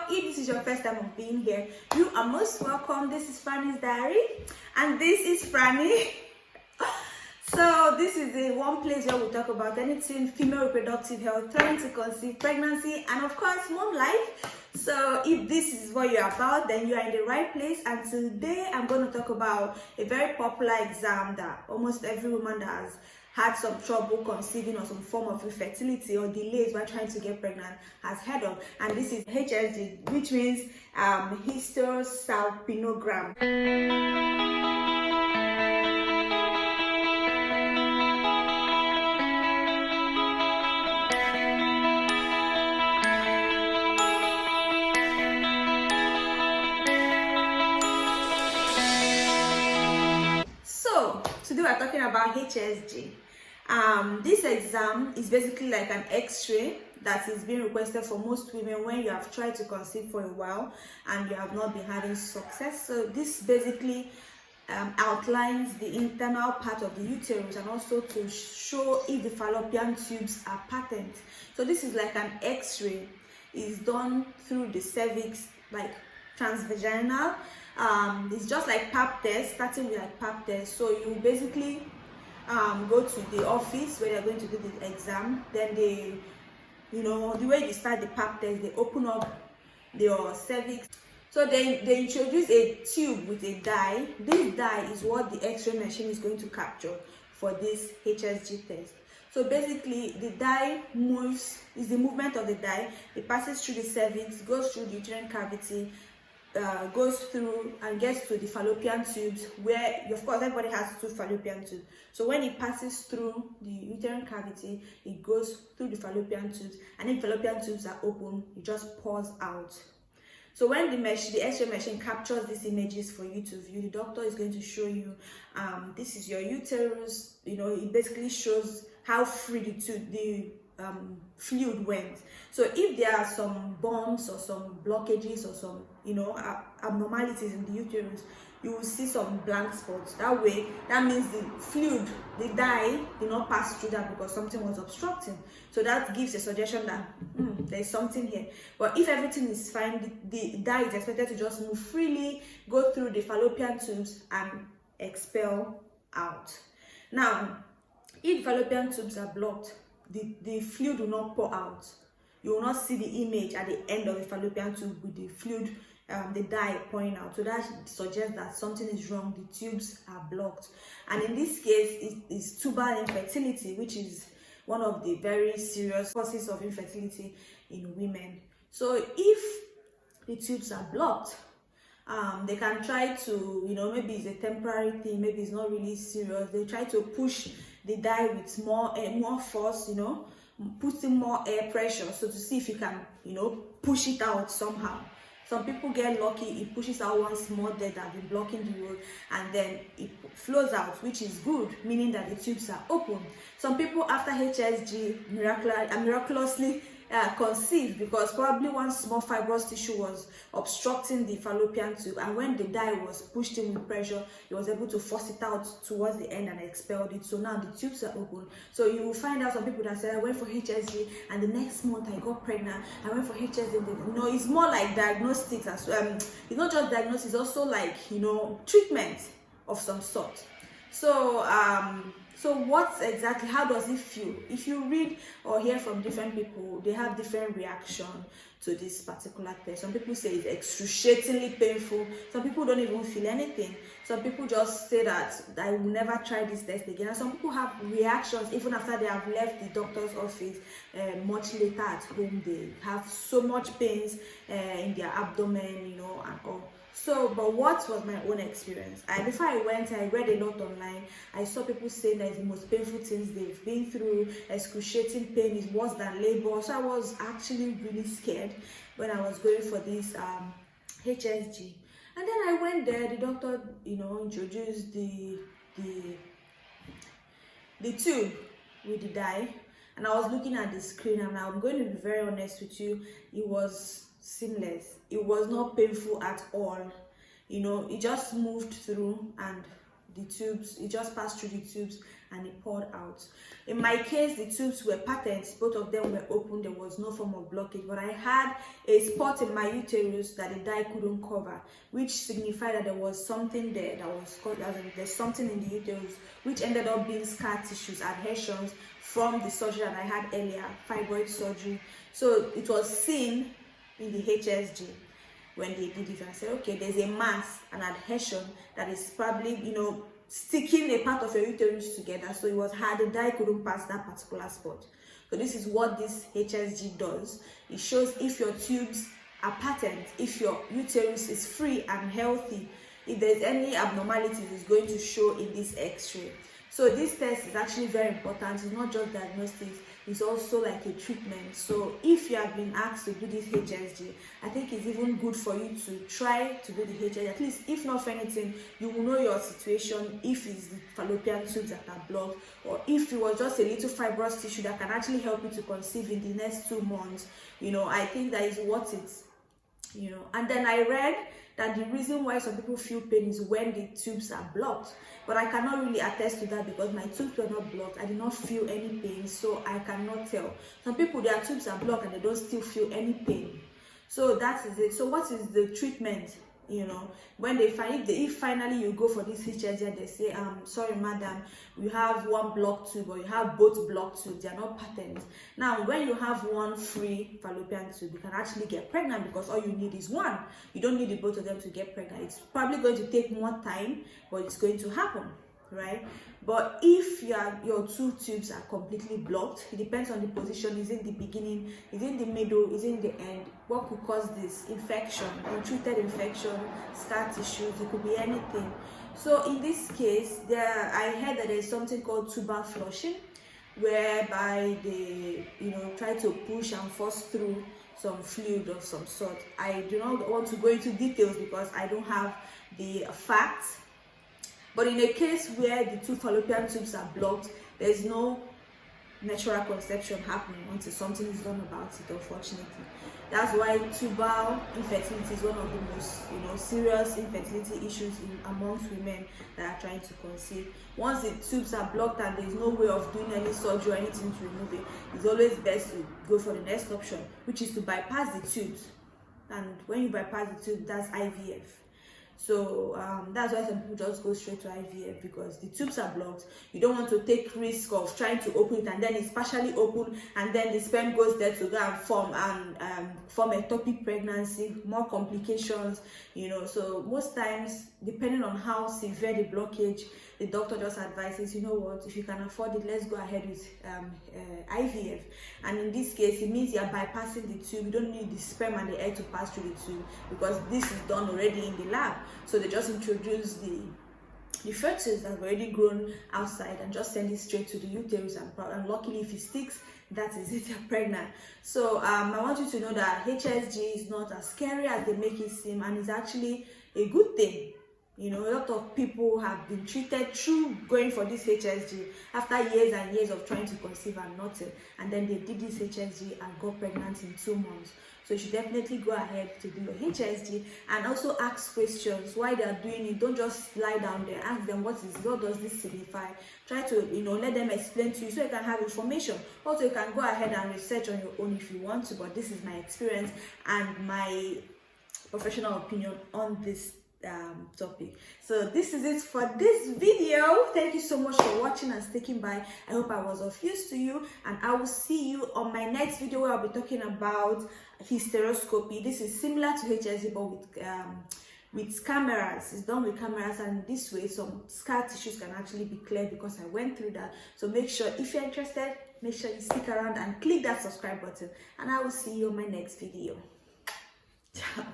If this is your first time of being here, you are most welcome. This is Franny's Diary, and this is Franny. So this is the one place where we talk about anything female reproductive health, trying to conceive, pregnancy, and of course mom life. So if this is what you're about, then you are in the right place. And today I'm going to talk about a very popular exam that almost every woman that has had some trouble conceiving or some form of infertility or delays while trying to get pregnant has heard of, and this is HSG, which means hysterosalpinogram. So today we're talking about HSG. This exam is basically like an x-ray that is being requested for most women when you have tried to conceive for a while and you have not been having success. So this basically outlines the internal part of the uterus and also to show if the fallopian tubes are patent. So this is like an x-ray. It's done through the cervix, like transvaginal. It's just like pap test, starting with like pap test. So you basically go to the office where they're going to do the exam. Then they, the way you start the pap test, they open up your cervix. So they introduce a tube with a dye. This dye is what the x-ray machine is going to capture for this HSG test. So basically the dye moves, is the movement of the dye. It passes through the cervix, goes through the uterine cavity, goes through and gets to the fallopian tubes, where of course everybody has two fallopian tubes. So when it passes through the uterine cavity, it goes through the fallopian tubes, and if fallopian tubes are open, it just pours out. So when the x-ray machine captures these images for you to view, the doctor is going to show you this is your uterus. It basically shows how free the fluid went. So if there are some bumps or some blockages or some abnormalities in the uterus, you will see some blank spots. That means the fluid, the dye, did not pass through that because something was obstructing. So that gives a suggestion that there's something here. But if everything is fine, the dye is expected to just move freely, go through the fallopian tubes and expel out. Now, if fallopian tubes are blocked, the fluid will not pour out. You will not see the image at the end of the fallopian tube with the fluid, the dye pouring out. So that suggests that something is wrong. The tubes are blocked. And in this case, it is tubal infertility, which is one of the very serious causes of infertility in women. So if the tubes are blocked, they can try to, maybe it's a temporary thing, maybe it's not really serious. They try to push the dye with more force, putting more air pressure, so to see if you can, push it out somehow. Some people get lucky, it pushes out one small dye that has been blocking the road, and then it flows out, which is good, meaning that the tubes are open. Some people after HSG miraculously conceived because probably one small fibrous tissue was obstructing the fallopian tube, and when the dye was pushed in with pressure, it was able to force it out towards the end and expelled it. So now the tubes are open. So you will find out some people that say, I went for HSG and the next month I got pregnant. I went for HSG. It's more like diagnostics as well. It's not just diagnosis, it's also like treatment of some sort. So how does it feel? If you read or hear from different people, they have different reaction to this particular test. Some people say it's excruciatingly painful. Some people don't even feel anything. Some people just say that I will never try this test again. And some people have reactions even after they have left the doctor's office. Much later at home, they have so much pains in their abdomen, and all. So, but what was my own experience? Before I went, I read a lot online. I saw people saying that it's the most painful things they've been through. Excruciating pain is worse than labor. So I was actually really scared when I was going for this HSG. And then I went there. The doctor, introduced the tube with the dye, and I was looking at the screen. And I'm going to be very honest with you. It was seamless. It was not painful at all. It just moved through, and the tubes, it just passed through the tubes and it poured out. In my case, the tubes were patent, both of them were open, there was no form of blockage, but I had a spot in my uterus that the dye couldn't cover, which signified that there was something there that was called, there's something in the uterus, which ended up being scar tissues, adhesions from the surgery that I had earlier, fibroid surgery. So it was seen in the HSG when they did it. I said, okay, there's a mass, an adhesion that is probably, sticking a part of your uterus together. So it was hard, the dye couldn't pass that particular spot. So this is what this HSG does. It shows if your tubes are patent, if your uterus is free and healthy, if there's any abnormalities, it's going to show in this x-ray. So this test is actually very important. It's not just diagnostics, it's also like a treatment. So if you have been asked to do this HSG, I think it's even good for you to try to do the HSG. At least, if not for anything, you will know your situation, if it's the fallopian tubes that are blocked, or if it was just a little fibrous tissue that can actually help you to conceive in the next 2 months. I think that is worth it. And then I read that the reason why some people feel pain is when the tubes are blocked, but I cannot really attest to that because my tubes were not blocked. I did not feel any pain, so I cannot tell. Some people, their tubes are blocked and they don't still feel any pain. So that is it. So what is the treatment? When they find, if finally you go for this HSG and they say, sorry madam, you have one blocked tube or you have both blocked tubes, they are not patent. Now when you have one free fallopian tube, you can actually get pregnant because all you need is one. You don't need the both of them to get pregnant. It's probably going to take more time, but it's going to happen, right? But if your 2 tubes are completely blocked, it depends on the position. Is it the beginning, is it the middle, is it in the end? What could cause this? Infection, untreated infection, scar tissues, it could be anything. So in this case, I heard that there's something called tubal flushing, whereby they try to push and force through some fluid of some sort. I do not want to go into details because I don't have the facts. But in a case where the 2 fallopian tubes are blocked, there's no natural conception happening until something is done about it, unfortunately. That's why tubal infertility is one of the most serious infertility issues amongst women that are trying to conceive. Once the tubes are blocked and there's no way of doing any surgery or anything to remove it, it's always best to go for the next option, which is to bypass the tubes. And when you bypass the tube, that's IVF. So that's why some people just go straight to IVF, because the tubes are blocked. You don't want to take risk of trying to open it and then it's partially open and then the sperm goes there to go and form ectopic pregnancy, more complications. So most times, depending on how severe the blockage, the doctor just advises, if you can afford it, let's go ahead with IVF. And in this case, it means you are bypassing the tube. You don't need the sperm and the egg to pass through the tube because this is done already in the lab. So they just introduce the fetus that's already grown outside and just send it straight to the uterus, and luckily if it sticks, that is it, you're pregnant. So I want you to know that HSG is not as scary as they make it seem, and it's actually a good thing. A lot of people have been treated through going for this HSG after years and years of trying to conceive and nothing, and then they did this HSG and got pregnant in 2 months. So you should definitely go ahead to do your HSG and also ask questions why they are doing it. Don't just lie down there. Ask them what does this signify. Try to let them explain to you so you can have information. Also, you can go ahead and research on your own if you want to, but this is my experience and my professional opinion on this topic. So this is it for this video. Thank you so much for watching and sticking by. I hope I was of use to you, and I will see you on my next video where I'll be talking about hysteroscopy. This is similar to HSG but with cameras. It's done with cameras, and this way some scar tissues can actually be cleared because I went through that. So make sure, if you're interested, make sure you stick around and click that subscribe button, and I will see you on my next video. Ciao.